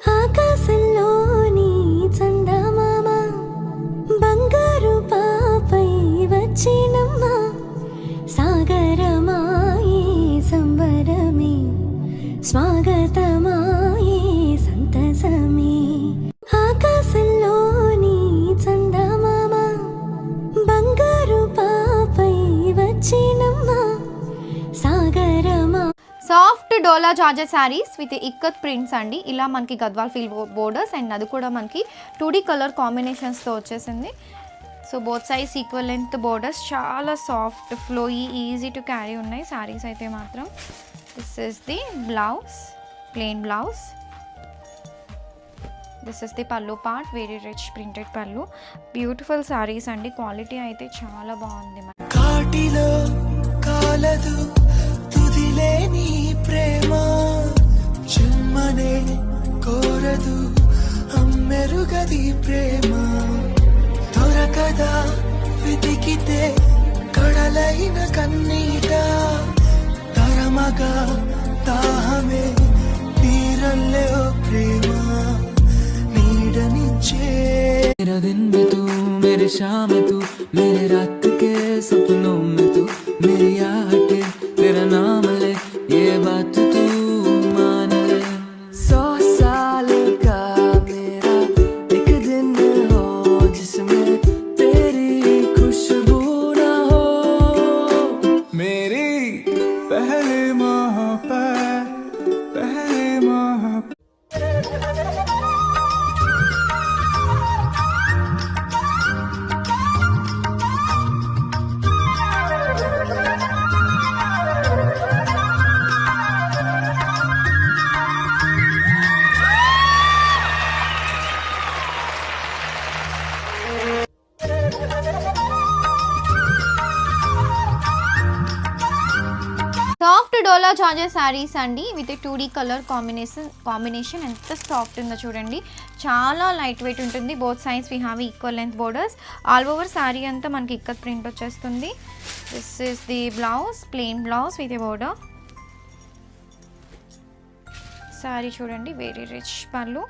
ఆకాశంలోని చందమామ బంగారు పాపై వచ్చినమ్మ సాగరమాయే సంబరమే స్వాగతమాయే సంతసమే ఆకాశంలోని చందమామ బంగారు పాపై వచ్చినమ్మ సాగరమా. Soft dola georgette saris with ikat prints అండి. ఇలా మనకి గద్వాల్ ఫీల్ బోర్డర్స్ అండ్ అది కూడా మనకి 2D కలర్ కాంబినేషన్స్తో వచ్చేసింది. So both size equal length borders, చాలా soft flowy easy to carry ఉన్నాయి శారీస్ అయితే మాత్రం. This is the blouse, plain blouse. This is the pallu part, very rich printed pallu. Beautiful saris అండి, క్వాలిటీ అయితే చాలా బాగుంది. కాటిలో కాలదు తుదిలేని ప్రేమ జన్మనే కోరదు అమ్మెరుగది ప్రేమ దొరకదా వెతికితే కడలైన కన్నీట తరమగా దాహమే తీరల్లే ప్రేమ నీడనిచ్చే. मेरा दिन में तू, मेरे शाम में तू, मेरे रात के सपनों में तू, मेरी आहटें तेरा नाम ले, ये बात तू मान ले. 100 साल का मेरा एक दिन हो जिसमें तेरी खुशबू ना हो. मेरी पहली मोहब्बत, पहली मोहब्बत. సాఫ్ట్ డోలా జార్జెట్ శారీస్ అండి విత్ 2D కలర్ కాంబినేషన్ ఎంత సాఫ్ట్ ఉందో చూడండి. చాలా లైట్ వెయిట్ ఉంటుంది. Both sides we have equal length borders. All over sari అంతా మనకి ఇక్కత్ ప్రింట్ వచ్చేస్తుంది. This is the blouse, plain blouse with a border. Sari చూడండి, వెరీ రిచ్ పళ్ళు.